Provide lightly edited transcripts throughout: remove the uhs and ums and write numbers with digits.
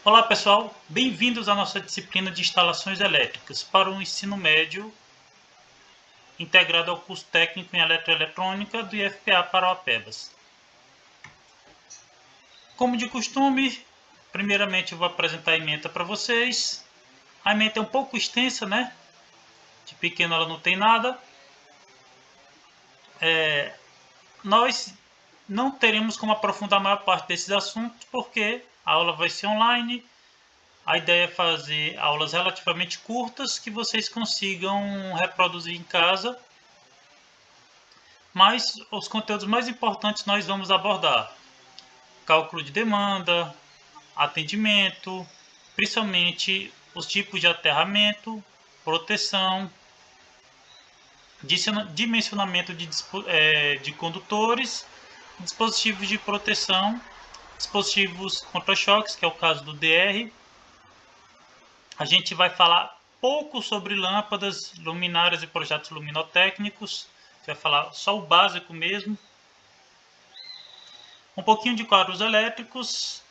Olá pessoal, bem-vindos à nossa disciplina de instalações elétricas para o ensino médio integrado ao curso técnico em eletroeletrônica do IFPA Parauapebas. Como de costume, primeiramente eu vou apresentar a ementa para vocês. A ementa é um pouco extensa, né? De pequeno ela não tem nada. Nós não teremos como aprofundar a maior parte desses assuntos porque a aula vai ser online. A ideia é fazer aulas relativamente curtas que vocês consigam reproduzir em casa, mas os conteúdos mais importantes nós vamos abordar: cálculo de demanda, atendimento, principalmente os tipos de aterramento, proteção, dimensionamento de condutores, dispositivos de proteção, dispositivos contra-choques, que é o caso do DR. A gente vai falar pouco sobre lâmpadas, luminárias e projetos luminotécnicos. A gente vai falar só o básico mesmo. Um pouquinho de quadros elétricos,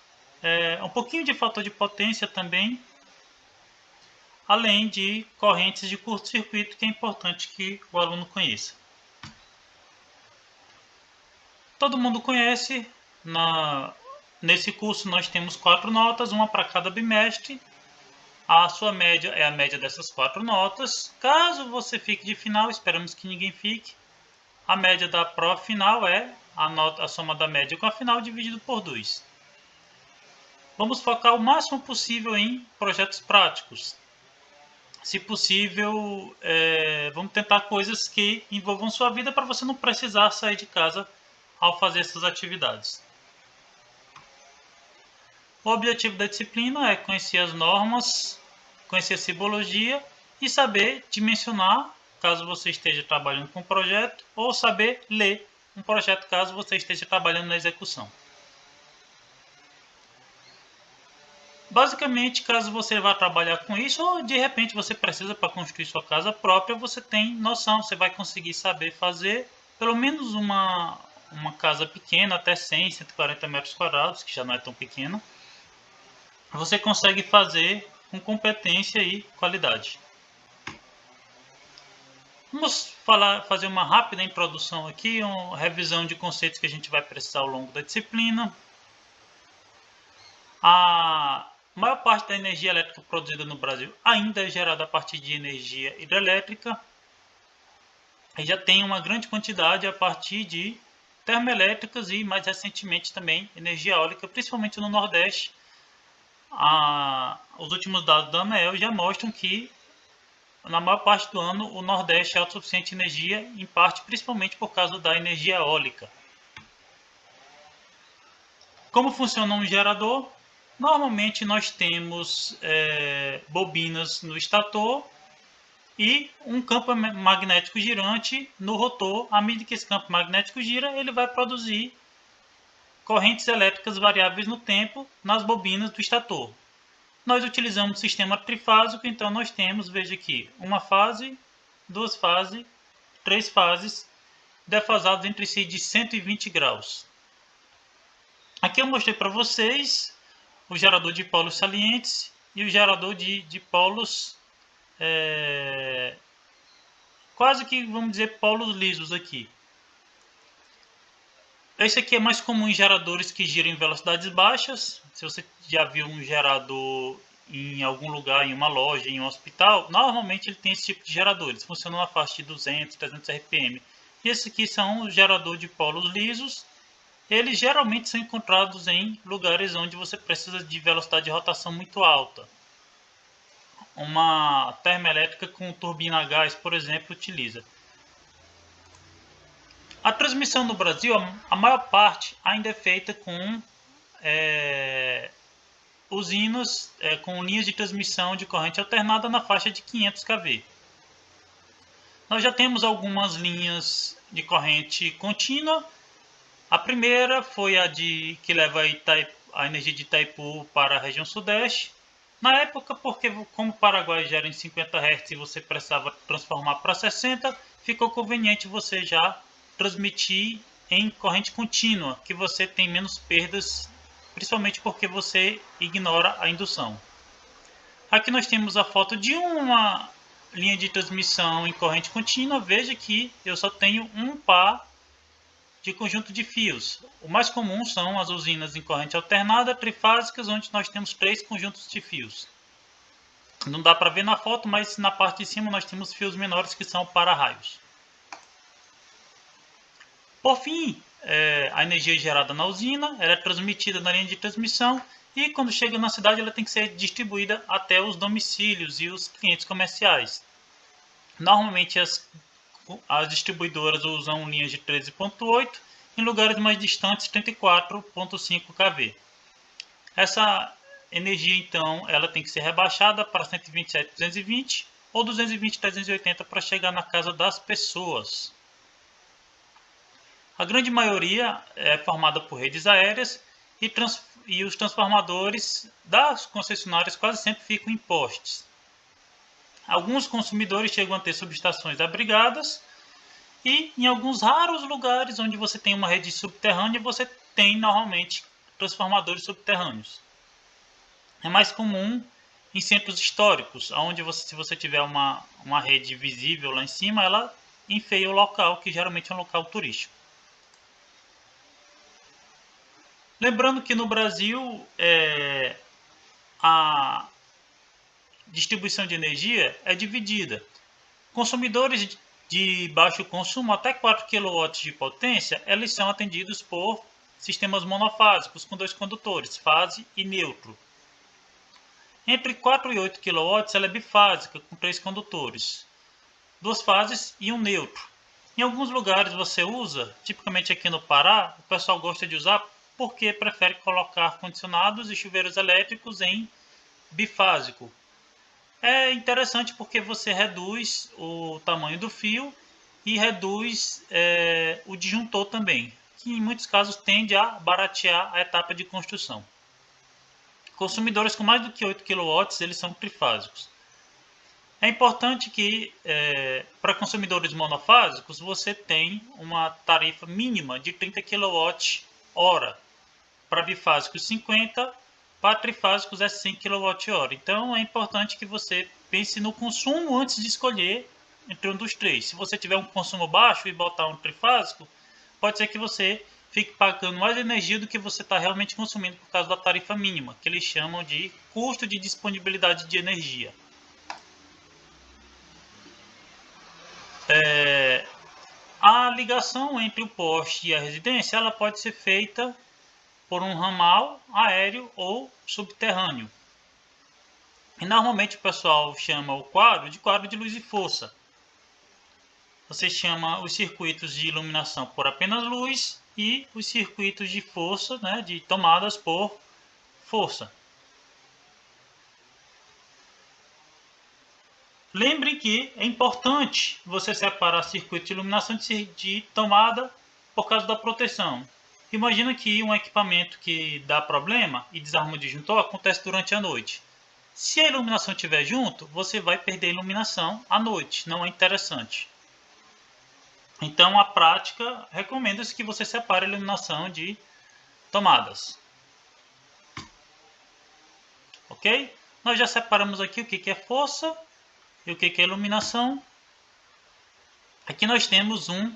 um pouquinho de fator de potência também, além de correntes de curto-circuito, que é importante que o aluno conheça. Todo mundo conhece, nesse curso nós temos 4 notas, uma para cada bimestre. A sua média é a média dessas 4 notas. Caso você fique de final, esperamos que ninguém fique, a média da prova final é a soma da média com a final dividido por 2. Vamos focar o máximo possível em projetos práticos. Se possível, vamos tentar coisas que envolvam sua vida para você não precisar sair de casa ao fazer essas atividades. O objetivo da disciplina é conhecer as normas, conhecer a simbologia e saber dimensionar, caso você esteja trabalhando com um projeto, ou saber ler um projeto, caso você esteja trabalhando na execução. Basicamente, caso você vá trabalhar com isso, ou de repente você precisa para construir sua casa própria, você tem noção, você vai conseguir saber fazer pelo menos uma casa pequena, até 100, 140 metros quadrados, que já não é tão pequena. Você consegue fazer com competência e qualidade. Vamos fazer uma rápida introdução aqui, uma revisão de conceitos que a gente vai precisar ao longo da disciplina. A maior parte da energia elétrica produzida no Brasil ainda é gerada a partir de energia hidrelétrica. E já tem uma grande quantidade a partir de termoelétricas e, mais recentemente, também energia eólica, principalmente no Nordeste. Os últimos dados da ANEEL já mostram que, na maior parte do ano, o Nordeste é autossuficiente em energia, em parte principalmente por causa da energia eólica. Como funciona um gerador? Normalmente nós temos bobinas no estator e um campo magnético girante no rotor. À medida que esse campo magnético gira, ele vai produzir correntes elétricas variáveis no tempo nas bobinas do estator. Nós utilizamos o sistema trifásico, então nós temos, veja aqui, uma fase, 2 fases, 3 fases, defasadas entre si de 120 graus. Aqui eu mostrei para vocês o gerador de polos salientes e o gerador de polos, quase que, vamos dizer, polos lisos aqui. Esse aqui é mais comum em geradores que giram em velocidades baixas. Se você já viu um gerador em algum lugar, em uma loja, em um hospital, normalmente ele tem esse tipo de geradores. Funciona na faixa de 200, 300 RPM. E esses aqui são os geradores de polos lisos. Eles geralmente são encontrados em lugares onde você precisa de velocidade de rotação muito alta. Uma termoelétrica com turbina a gás, por exemplo, utiliza. A transmissão no Brasil, a maior parte ainda é feita com usinas com linhas de transmissão de corrente alternada na faixa de 500 kV. Nós já temos algumas linhas de corrente contínua. A primeira foi a que leva a energia de Itaipu para a região sudeste. Na época, porque como o Paraguai gera em 50 Hz e você precisava transformar para 60, ficou conveniente você já transmitir em corrente contínua, que você tem menos perdas principalmente porque você ignora a indução. Aqui nós temos a foto de uma linha de transmissão em corrente contínua. Veja que eu só tenho um par de conjunto de fios. O mais comum são as usinas em corrente alternada trifásicas, onde nós temos 3 conjuntos de fios. Não dá para ver na foto, mas na parte de cima nós temos fios menores que são para-raios. Por fim, a energia gerada na usina ela é transmitida na linha de transmissão e quando chega na cidade ela tem que ser distribuída até os domicílios e os clientes comerciais. Normalmente as distribuidoras usam linhas de 13.8, em lugares mais distantes 34.5 kV. Essa energia então ela tem que ser rebaixada para 127.220 ou 220.380 para chegar na casa das pessoas. A grande maioria é formada por redes aéreas e os transformadores das concessionárias quase sempre ficam em postes. Alguns consumidores chegam a ter subestações abrigadas e em alguns raros lugares onde você tem uma rede subterrânea, você tem normalmente transformadores subterrâneos. É mais comum em centros históricos, onde se você tiver uma rede visível lá em cima, ela enfeia o local, que geralmente é um local turístico. Lembrando que no Brasil a distribuição de energia é dividida. Consumidores de baixo consumo, até 4 kW de potência, eles são atendidos por sistemas monofásicos com 2 condutores, fase e neutro. Entre 4 e 8 kW ela é bifásica, com 3 condutores, 2 fases e um neutro. Em alguns lugares você usa, tipicamente aqui no Pará, o pessoal gosta de usar porque prefere colocar ar-condicionados e chuveiros elétricos em bifásico. É interessante porque você reduz o tamanho do fio e reduz o disjuntor também, que em muitos casos tende a baratear a etapa de construção. Consumidores com mais do que 8 kW, eles são trifásicos. É importante que para consumidores monofásicos você tem uma tarifa mínima de 30 kWh, para bifásicos 50, para trifásicos é 100 kWh. Então é importante que você pense no consumo antes de escolher entre um dos três. Se você tiver um consumo baixo e botar um trifásico, pode ser que você fique pagando mais energia do que você está realmente consumindo por causa da tarifa mínima, que eles chamam de custo de disponibilidade de energia. A ligação entre o poste e a residência ela pode ser feita por um ramal aéreo ou subterrâneo. E normalmente o pessoal chama o quadro de luz e força. Você chama os circuitos de iluminação por apenas luz e os circuitos de força, de tomadas por força. Lembre que é importante você separar circuito de iluminação de tomada por causa da proteção. Imagina que um equipamento que dá problema e desarma o disjuntor acontece durante a noite. Se a iluminação estiver junto, você vai perder a iluminação à noite, não é interessante. Então, a prática recomenda-se que você separe a iluminação de tomadas. Ok? Nós já separamos aqui o que é força e o que é iluminação. Aqui nós temos um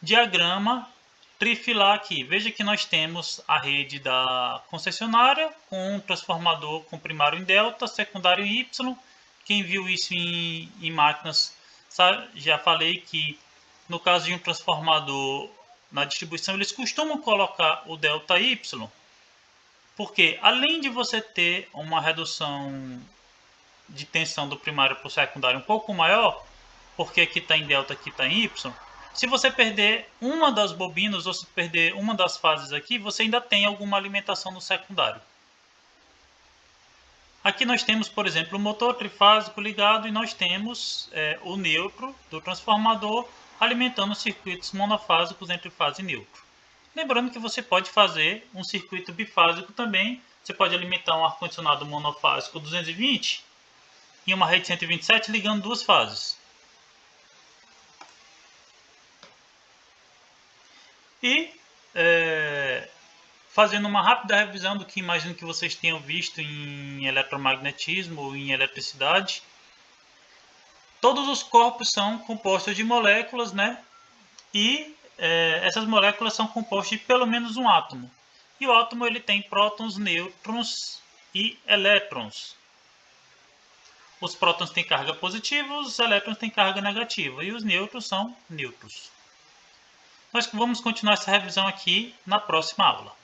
diagrama trifilar aqui. Veja que nós temos a rede da concessionária com um transformador com primário em delta, secundário em Y. Quem viu isso em máquinas, já falei que no caso de um transformador na distribuição, eles costumam colocar o delta Y, porque além de você ter uma redução de tensão do primário para o secundário um pouco maior, porque aqui está em delta, aqui está em Y, se você perder uma das bobinas ou se perder uma das fases aqui, você ainda tem alguma alimentação no secundário. Aqui nós temos, por exemplo, o motor trifásico ligado e nós temos o neutro do transformador alimentando circuitos monofásicos entre fase e neutro. Lembrando que você pode fazer um circuito bifásico também. Você pode alimentar um ar-condicionado monofásico 220 em uma rede 127 ligando duas fases. E fazendo uma rápida revisão do que imagino que vocês tenham visto em eletromagnetismo ou em eletricidade. Todos os corpos são compostos de moléculas, né? E essas moléculas são compostas de pelo menos um átomo. E o átomo ele tem prótons, nêutrons e elétrons. Os prótons têm carga positiva, os elétrons têm carga negativa e os nêutrons são neutros. Nós vamos continuar essa revisão aqui na próxima aula.